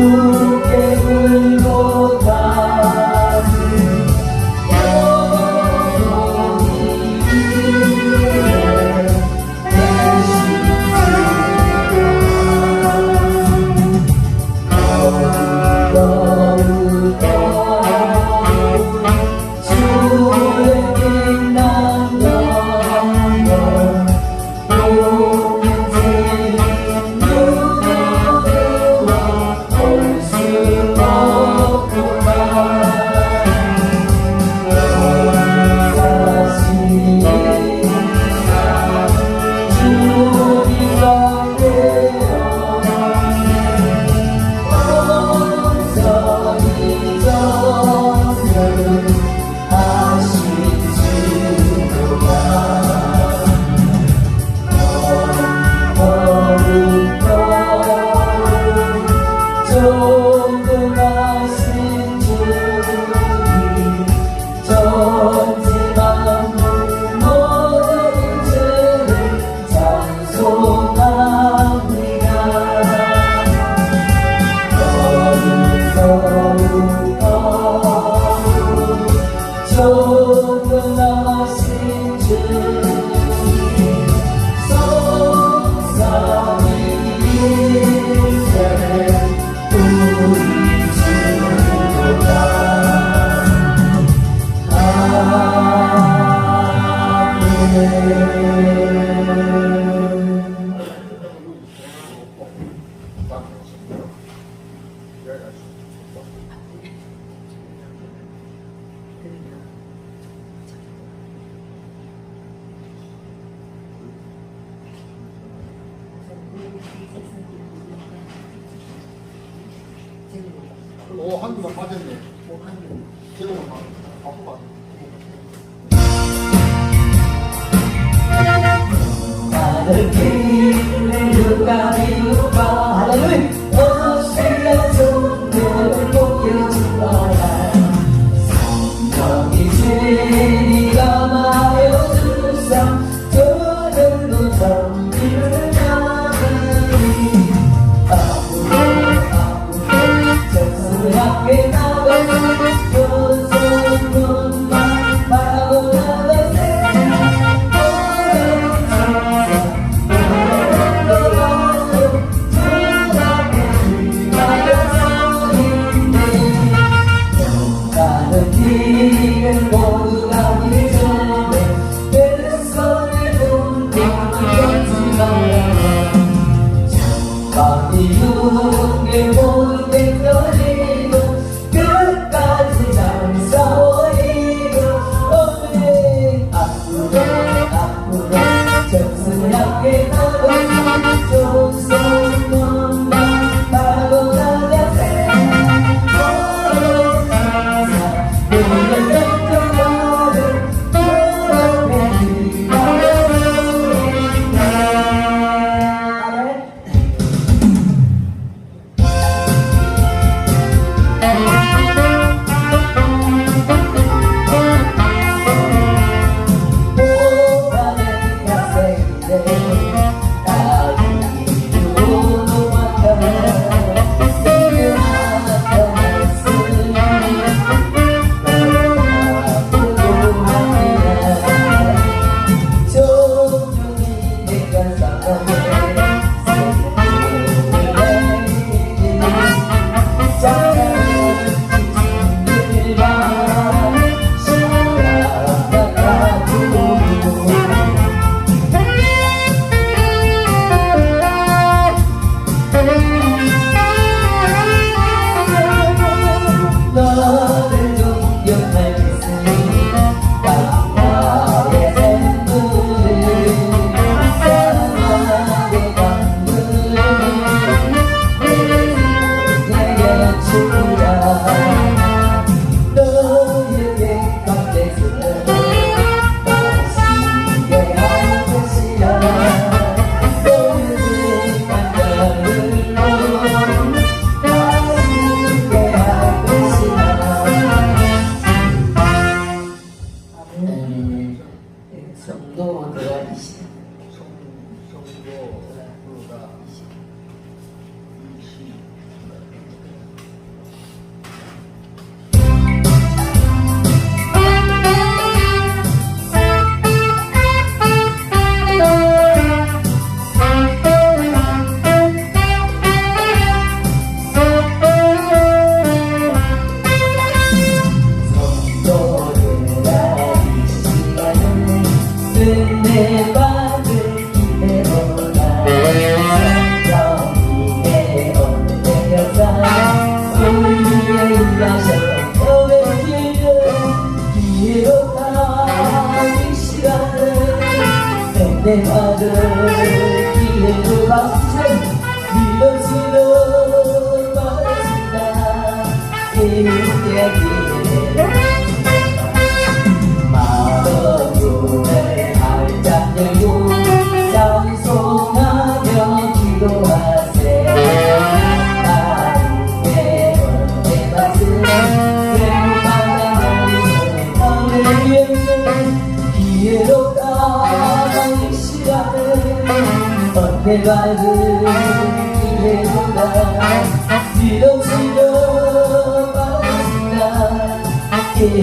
굳게 울고 가는 영원히 위에 존귀하신 주님 전지 만물 모든 죄를 찬송합니다. 존귀하신 주님 성삼위 일체 우리 주가 오, 한두가 빠졌네. 제가 바쁘다. 나를 길을 누가 비울까 할렐루야 어시가 손을 보여줄 거야 성령이 주니가 말해주사 저절로 정비를 나누니 정수를 앞에 나가서 손만 바라고 나가세 성령의 길을 기회로 가이 시간을 내 받을 기회로 박수 믿어지는 말씀다 기회 마음의 문을 활짝 열고 찬송하며 기도하세 하나님의 은혜 받은 행복한 하늘 위에서 기회로 가이 시간을 언제 받은 기회로다 믿어지는 말씀다 기회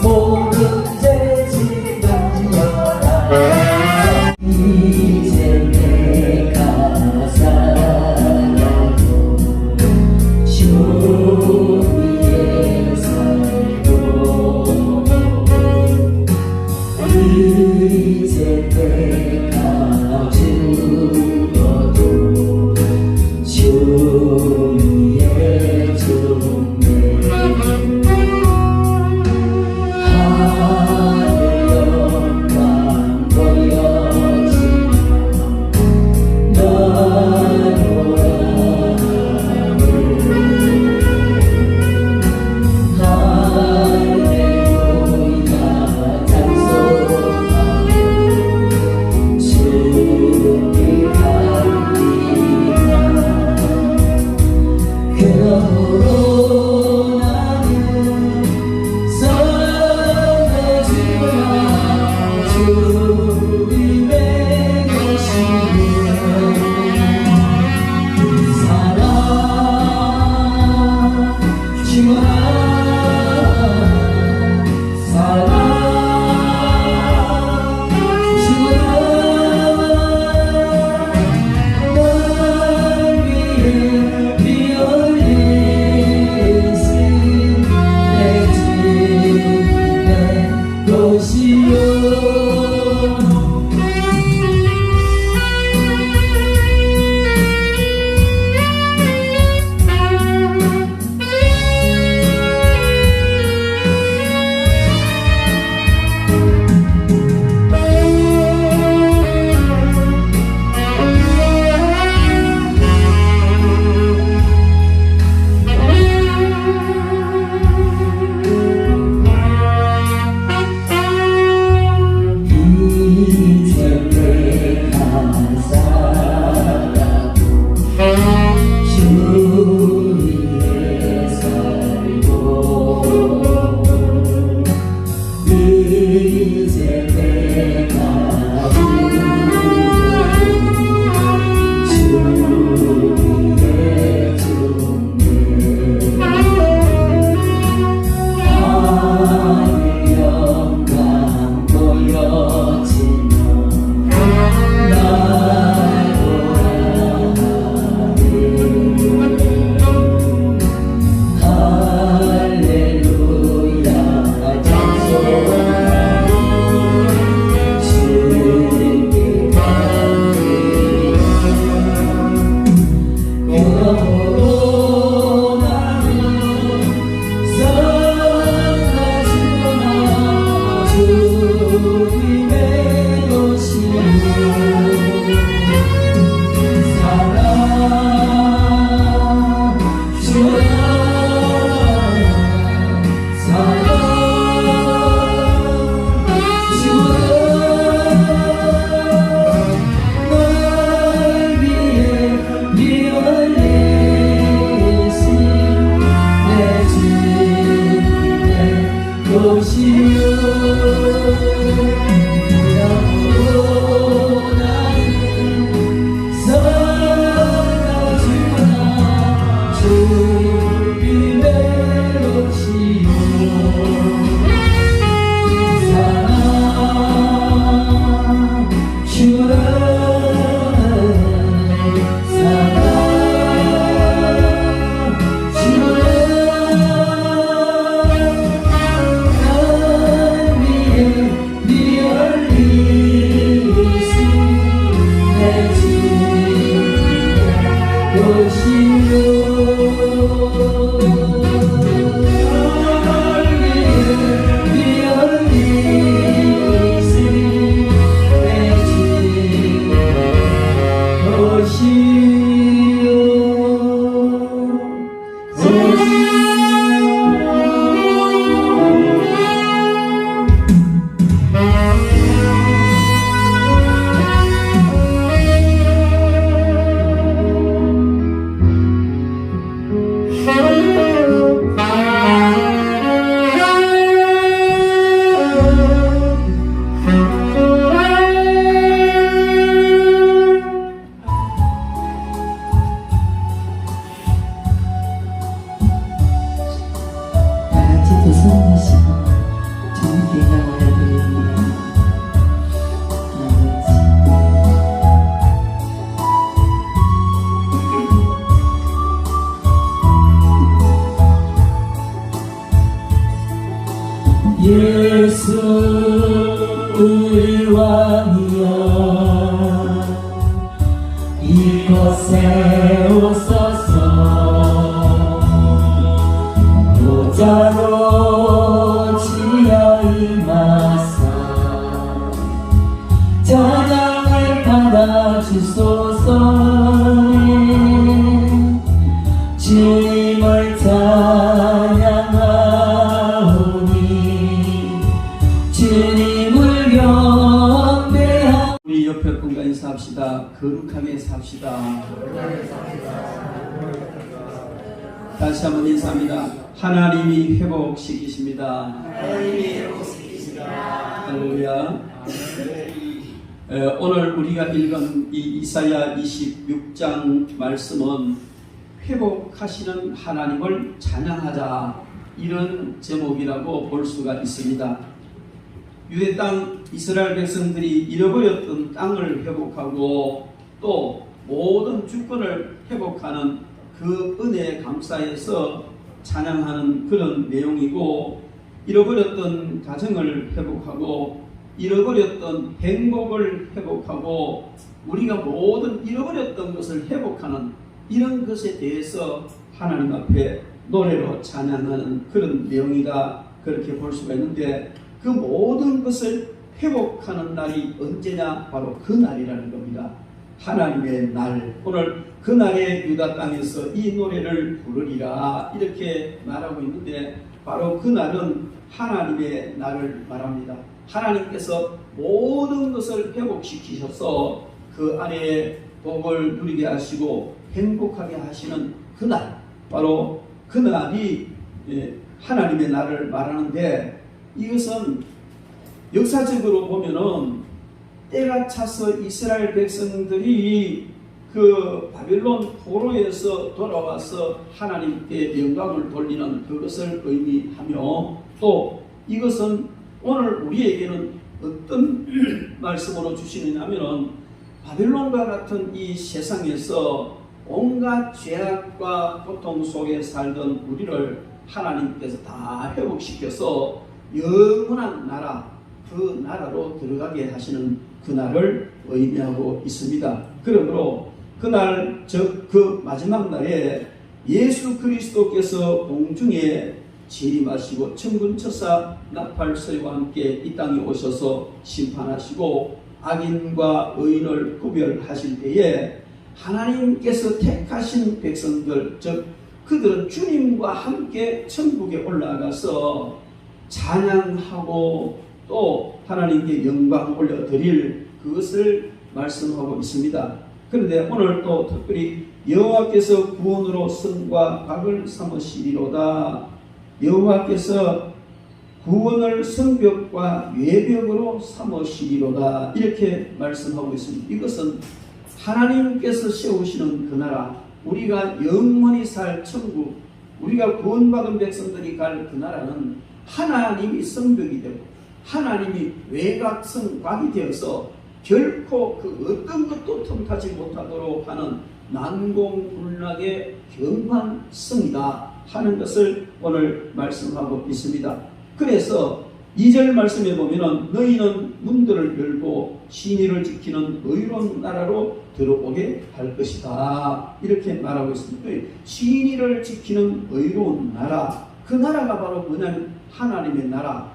모든 죄 지던지어라 이제 내가 살아도 주 위에 살고 이제 내가 죽어도 예수 우리 왕이여 이곳에 오소서 보좌로 지어 임하사 찬양을 받아주소서 주님을 찬양하오니 주님을 경배하오니 우리 옆에 분과 인사합시다. 거룩하게 삽시다. 다시 한번 인사합니다. 하나님이 회복시키십니다. 할렐루야. 오늘 우리가 읽은 이 이사야 26장 말씀은 회복하시는 하나님을 찬양하자, 이런 제목이라고 볼 수가 있습니다. 유대 땅 이스라엘 백성들이 잃어버렸던 땅을 회복하고 또 모든 주권을 회복하는 그 은혜에 감사해서 찬양하는 그런 내용이고, 잃어버렸던 가정을 회복하고 잃어버렸던 행복을 회복하고 우리가 모든 잃어버렸던 것을 회복하는 이런 것에 대해서 하나님 앞에 노래로 찬양하는 그런 내용이다, 그렇게 볼 수가 있는데, 그 모든 것을 회복하는 날이 언제냐? 바로 그 날이라는 겁니다. 하나님의 날. 오늘 그 날에 유다 땅에서 이 노래를 부르리라, 이렇게 말하고 있는데, 바로 그 날은 하나님의 날을 말합니다. 하나님께서 모든 것을 회복시키셔서 그 안에 복을 누리게 하시고 행복하게 하시는 그 날, 바로 그 날이 하나님의 날을 말하는데, 이것은 역사적으로 보면은 때가 차서 이스라엘 백성들이 그 바벨론 포로에서 돌아와서 하나님께 영광을 돌리는 그것을 의미하며, 또 이것은 오늘 우리에게는 어떤 말씀으로 주시느냐면은 바벨론과 같은 이 세상에서 온갖 죄악과 고통 속에 살던 우리를 하나님께서 다 회복시켜서 영원한 나라, 그 나라로 들어가게 하시는 그날을 의미하고 있습니다. 그러므로 그날, 그 마지막 날에 예수 그리스도께서 공중에 재림하시고 천군천사 나팔소리와 함께 이 땅에 오셔서 심판하시고 악인과 의인을 구별하실 때에 하나님께서 택하신 백성들, 즉 그들은 주님과 함께 천국에 올라가서 찬양하고 또 하나님께 영광 올려드릴 그것을 말씀하고 있습니다. 그런데 오늘 또 특별히 여호와께서 구원으로 성과 각을 삼으시리로다, 여호와께서 구원을 성벽과 외벽으로 삼으시리로다, 이렇게 말씀하고 있습니다. 이것은 하나님께서 세우시는 그 나라, 우리가 영원히 살 천국, 우리가 구원받은 백성들이 갈 그 나라는 하나님이 성벽이 되고 하나님이 외곽성곽이 되어서 결코 그 어떤 것도 틈타지 못하도록 하는 난공불락의 경관성이다 하는 것을 오늘 말씀하고 있습니다. 그래서 2절 말씀에 보면은 너희는 문들을 열고 신의를 지키는 의로운 나라로 들어오게 할 것이다. 이렇게 말하고 있습니다. 신의를 지키는 의로운 나라, 그 나라가 바로 뭐냐면 하나님의 나라,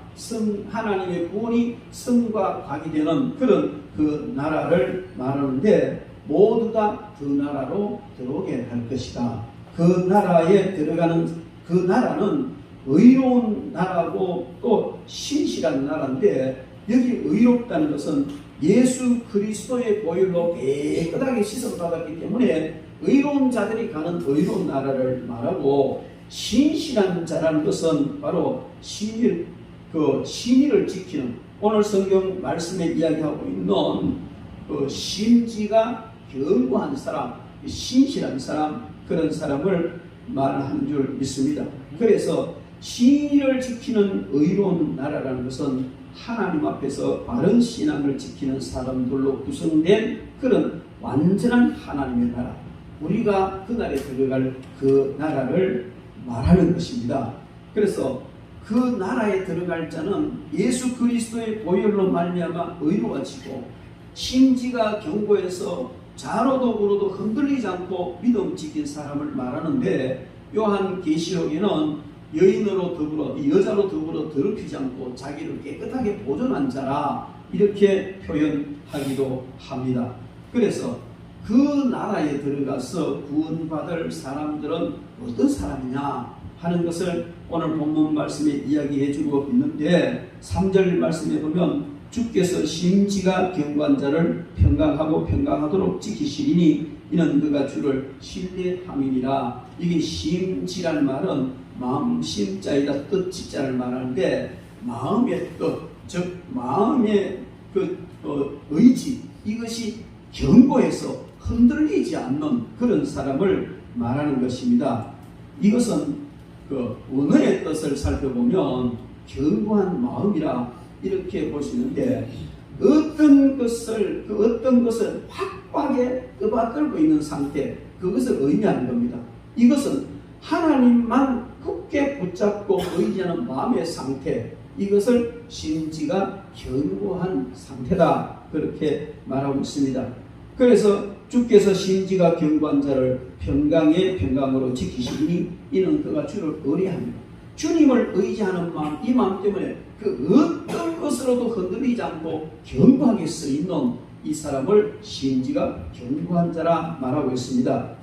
하나님의 구원이 성과 각이 되는 그런 그 나라를 말하는데, 모두 다 그 나라로 들어오게 할 것이다. 그 나라에 들어가는 그 나라는 의로운 나라고 또 신실한 나라인데, 여기 의롭다는 것은 예수 그리스도의 보혈로 깨끗하게 씻음받았기 때문에 의로운 자들이 가는 의로운 나라를 말하고, 신실한 자라는 것은 바로 신의를 지키는, 오늘 성경 말씀에 이야기하고 있는 그 심지가 견고한 사람, 신실한 사람, 그런 사람을 말하는 줄 믿습니다. 그래서 신의를 지키는 의로운 나라라는 것은 하나님 앞에서 바른 신앙을 지키는 사람들로 구성된 그런 완전한 하나님의 나라, 우리가 그날에 들어갈 그 나라를 말하는 것입니다. 그래서 그 나라에 들어갈 자는 예수 그리스도의 보혈로 말미암아 의로워지고, 심지가 견고해서 자로도 우로도 흔들리지 않고 믿음 지킨 사람을 말하는데, 요한계시록에는 여자로 더불어 더럽히지 않고 자기를 깨끗하게 보존한 자라 이렇게 표현하기도 합니다. 그래서 그 나라에 들어가서 구원받을 사람들은 어떤 사람이냐 하는 것을 오늘 본문 말씀에 이야기해 주고 있는데, 3절 말씀에 보면 주께서 심지가 견고한 자를 평강하고 평강하도록 지키시리니 이는 그가 주를 신뢰함이니라. 이게 심지란 말은 마음 심자이다 뜻지자를 말하는데, 마음의 뜻, 즉 마음의 의지, 이것이 견고해서 흔들리지 않는 그런 사람을 말하는 것입니다. 이것은 그 언어의 뜻을 살펴보면 견고한 마음이라 이렇게 보시는데, 어떤 것을 확고하게 끄받들고 있는 상태, 그것을 의미하는 겁니다. 이것은 하나님만 굳게 붙잡고 의지하는 마음의 상태, 이것을 심지가 견고한 상태다, 그렇게 말하고 있습니다. 그래서 주께서 심지가 견고한 자를 평강의 평강으로 지키시니 이는 그가 주를 의뢰합니다. 주님을 의지하는 마음, 이 마음 때문에 그 어떤 것으로도 흔들리지 않고 견고하게 서 있는 이 사람을 심지가 견고한 자라 말하고 있습니다.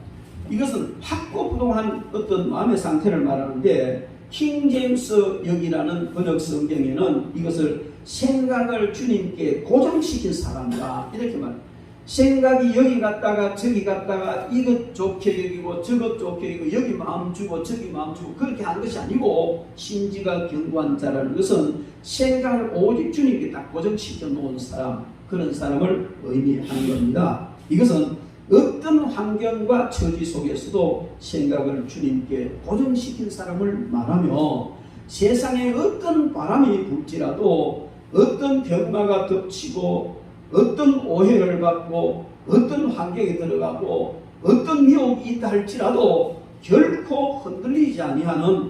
이것은 확고부동한 어떤 마음의 상태를 말하는데, 킹 제임스 역이라는 번역 성경에는 이것을 생각을 주님께 고정시킨 사람이다 이렇게 말합니다. 생각이 여기 갔다가 저기 갔다가 이것 좋게 여기고 저것 좋게 여기고 여기 마음 주고 저기 마음 주고 그렇게 하는 것이 아니고, 심지가 견고한 자라는 것은 생각을 오직 주님께 딱 고정시켜 놓은 사람, 그런 사람을 의미하는 겁니다. 이것은 어떤 환경과 처지 속에서도 생각을 주님께 고정시킨 사람을 말하며, 세상에 어떤 바람이 불지라도, 어떤 병마가 덮치고 어떤 오해를 받고 어떤 환경에 들어가고 어떤 미혹이 있다 할지라도 결코 흔들리지 아니하는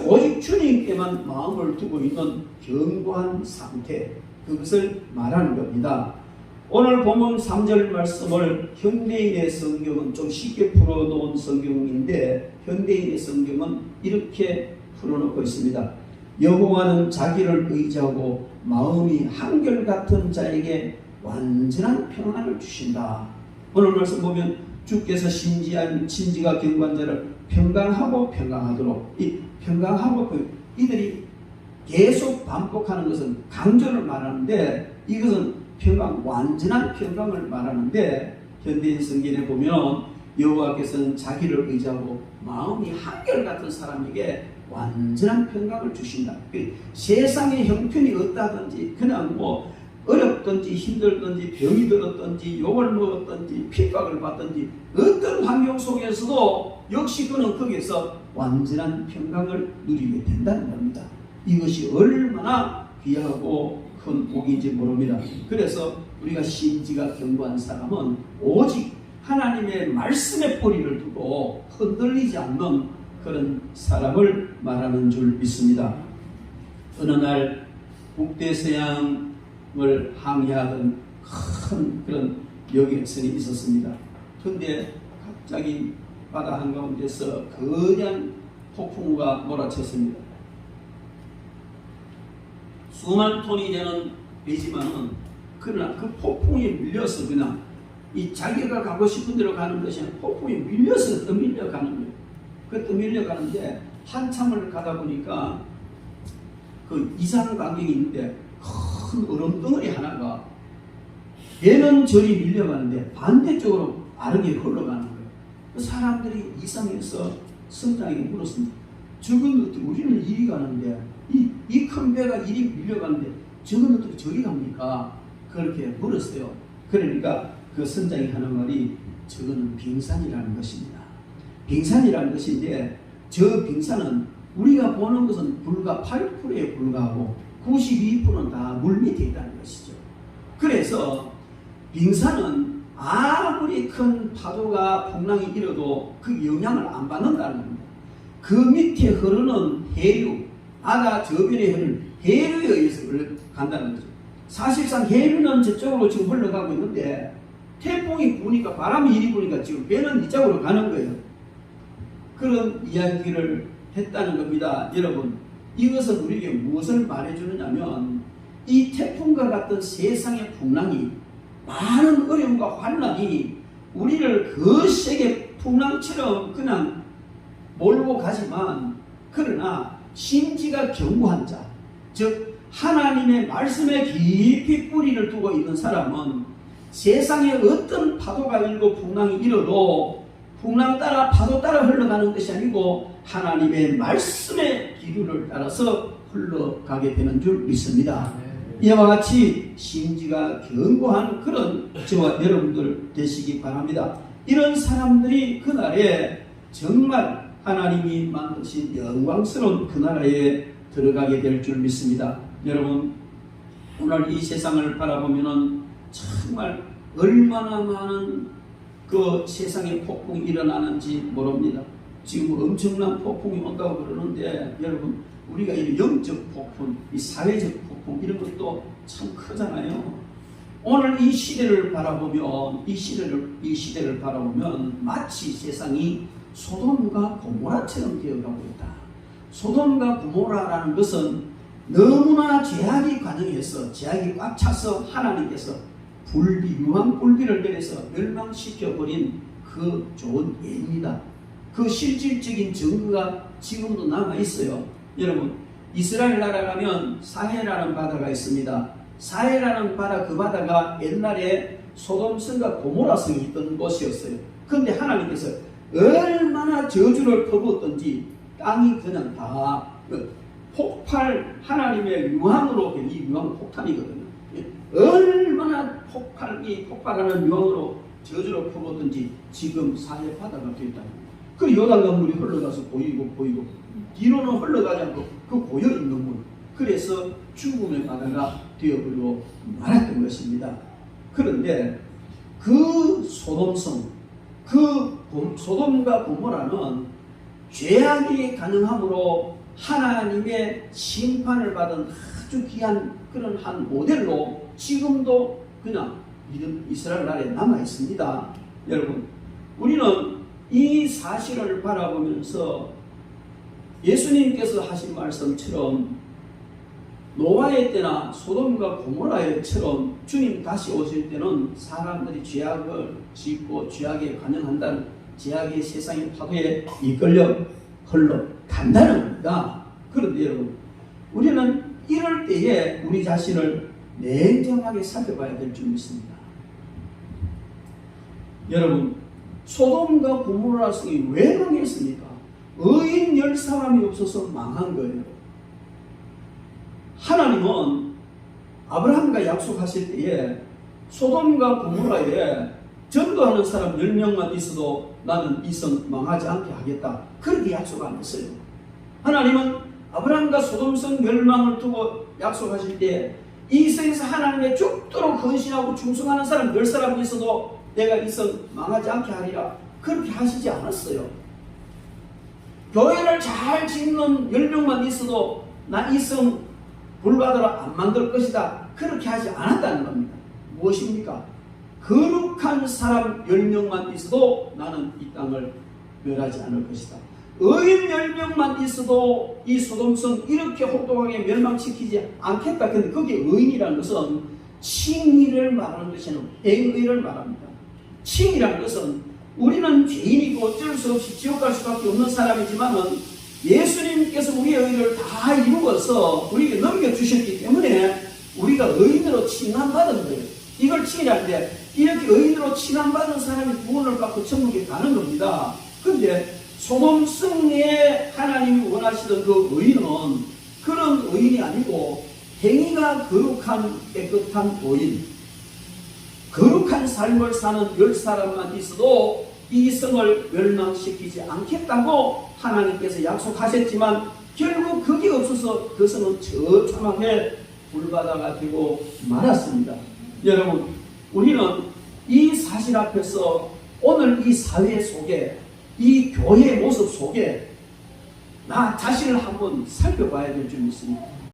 오직 주님께만 마음을 두고 있는 견고한 상태, 그것을 말하는 겁니다. 오늘 본문 3절 말씀을 현대인의 성경은 좀 쉽게 풀어놓은 성경인데, 현대인의 성경은 이렇게 풀어놓고 있습니다. 여호와는 자기를 의지하고 마음이 한결같은 자에게 완전한 평안을 주신다. 오늘 말씀 보면 주께서 신지가 견고한 자를 평강하고 평강하도록, 이 평강하고 이들이 계속 반복하는 것은 강조를 말하는데, 이것은 평강, 완전한 평강을 말하는데, 현대인 성경에 보면 여호와께서는 자기를 의지하고 마음이 한결같은 사람에게 완전한 평강을 주신다. 세상의 형편이 어떠하든지, 그냥 뭐 어렵든지 힘들든지 병이 들었든지 욕을 먹었든지 핍박을 받든지 어떤 환경 속에서도 역시 그는 거기에서 완전한 평강을 누리게 된다는 겁니다. 이것이 얼마나 귀하고 큰 복인지 모릅니다. 그래서 우리가 심지가 견고한 사람은 오직 하나님의 말씀에 뿌리를 두고 흔들리지 않는 그런 사람을 말하는 줄 믿습니다. 어느 날 북대서양을 항해하던 큰 그런 여객선이 있었습니다. 그런데 갑자기 바다 한가운데서 거대한 폭풍우가 몰아쳤습니다. 수만 톤이 되는 배지만은 그러나 그 폭풍에 밀려서 그냥 이 자기가 가고 싶은 데로 가는 것이 아니라 폭풍에 밀려서 떠밀려 가는 거예요. 그 떠밀려 가는데 한참을 가다 보니까 그 이상 간격이 있는데 큰 얼음 덩어리 하나가 배는 저리 밀려가는데 반대쪽으로 빠르게 흘러가는 거예요. 그 사람들이 이상해서 선장에게 물었습니다. 저건 어떻게 우리는 이리 가는데 이 큰 배가 이리 밀려가는데 저건 어떻게 저리 갑니까? 그렇게 물었어요. 그러니까 그 선장이 하는 말이 저거는 빙산이라는 것입니다. 빙산이라는 것인데 저 빙산은 우리가 보는 것은 불과 8%에 불과하고 92%는 다 물 밑에 있다는 것이죠. 그래서 빙산은 아무리 큰 파도가 풍랑이 일어도 그 영향을 안 받는다는 겁니다. 그 밑에 흐르는 해류, 바다 저변에 흐르는 해류에 의해서 간다는 거죠. 사실상 해류는 저쪽으로 지금 흘러가고 있는데 태풍이 부니까 바람이 이리 부니까 지금 배는 이쪽으로 가는 거예요. 그런 이야기를 했다는 겁니다. 여러분, 이것은 우리에게 무엇을 말해주느냐면 이 태풍과 같은 세상의 풍랑이 많은 어려움과 환난이 우리를 거세게 풍랑처럼 그냥 몰고 가지만 그러나 심지가 견고한 자, 즉 하나님의 말씀에 깊이 뿌리를 두고 있는 사람은 세상에 어떤 파도가 일고 풍랑이 일어도 풍랑 따라 파도 따라 흘러가는 것이 아니고 하나님의 말씀의 기류를 따라서 흘러가게 되는 줄 믿습니다. 이와 같이 심지가 견고한 그런 저와 여러분들 되시기 바랍니다. 이런 사람들이 그 나라에 정말 하나님이 만드신 영광스러운 그 나라에 들어가게 될 줄 믿습니다. 여러분, 오늘 이 세상을 바라보면은 정말 얼마나 많은 그 세상에 폭풍이 일어나는지 모릅니다. 지금 엄청난 폭풍이 온다고 그러는데 여러분, 우리가 이 영적 폭풍, 이 사회적 폭풍 이런 것도 참 크잖아요. 오늘 이 시대를 바라보면 이 시대를 바라보면 마치 세상이 소돔과 고모라처럼 되어가고 있다. 소돔과 고모라라는 것은 너무나 죄악이 관영해서 죄악이 꽉 차서 하나님께서 유황 불비를 내려서 멸망시켜버린 그 좋은 예입니다. 그 실질적인 증거가 지금도 남아있어요. 여러분, 이스라엘 나라 가면 사해라는 바다가 있습니다. 사해라는 바다, 그 바다가 옛날에 소돔성과 고모라성이 있던 곳이었어요. 그런데 하나님께서 얼마나 저주를 퍼부었던지 땅이 그냥 다 폭발, 하나님의 유황으로, 이 유황 폭탄이거든요. 얼마나 폭발하는 유황으로 저주를 퍼부었던지 지금 사해 바다가 되었다. 그 요단강물이 흘러가서 보이고 뒤로는 흘러가지 않고 그 고여있는 물, 그래서 죽음의 바다가 되어버리고 말았던 것입니다. 그런데 그 소돔성, 그 소돔과 고모라는 죄악이 가능함으로 하나님의 심판을 받은 아주 귀한 그런 한 모델로 지금도 그냥 이스라엘 나라에 남아 있습니다. 여러분, 우리는 이 사실을 바라보면서 예수님께서 하신 말씀처럼 노아의 때나 소돔과 고모라의 처럼 주님 다시 오실 때는 사람들이 죄악을 짓고 죄악에 관영한다는 죄악의 세상의 파도에 이끌려 흘러간다는 겁니다. 그런데 여러분, 우리는 이럴 때에 우리 자신을 냉정하게 살펴봐야 될 줄 믿습니다. 여러분, 소돔과 고모라 성이 왜 망했습니까? 의인 10사람이 없어서 망한 거예요. 하나님은 아브라함과 약속하실 때에 소돔과 고모라에 전도하는 사람 10명만 있어도 나는 이 성 망하지 않게 하겠다, 그렇게 약속 안 했어요. 하나님은 아브라함과 소돔성 멸망을 두고 약속하실 때 이 성에서 하나님의 죽도록 헌신하고 충성하는 사람 10사람이 있어도 내가 이 성 망하지 않게 하리라, 그렇게 하시지 않았어요. 교회를 잘 짓는 10명만 있어도 나 이 성 불받으러 안 만들 것이다, 그렇게 하지 않았다는 겁니다. 무엇입니까? 거룩한 사람 10명만 있어도 나는 이 땅을 멸하지 않을 것이다. 의인 10명만 있어도 이 소돔성 이렇게 혹독하게 멸망시키지 않겠다. 근데 거기에 의인이라는 것은 칭의를 말하는 것이 아니라 행의를 말합니다. 칭의라는 것은 우리는 죄인이고 어쩔 수 없이 지옥 갈 수밖에 없는 사람이지만은 예수님께서 우리의 의를 다 이루어서 우리에게 넘겨주셨기 때문에 우리가 의인으로 칭함받은 거예요. 이걸 칭의하는데 이렇게 의인으로 칭함받은 사람이 구원을 받고 천국에 가는 겁니다. 그런데 소돔성에 하나님이 원하시던 그 의인은 그런 의인이 아니고 행위가 거룩한 깨끗한 의인, 거룩한 삶을 사는 10사람만 있어도 이 성을 멸망시키지 않겠다고 하나님께서 약속하셨지만 결국 그게 없어서 그 성은 처참하게 불바다가 되고 말았습니다. 여러분, 우리는 이 사실 앞에서 오늘 이 사회 속에 이 교회의 모습 속에 나 자신을 한번 살펴봐야 될 점이 있습니다.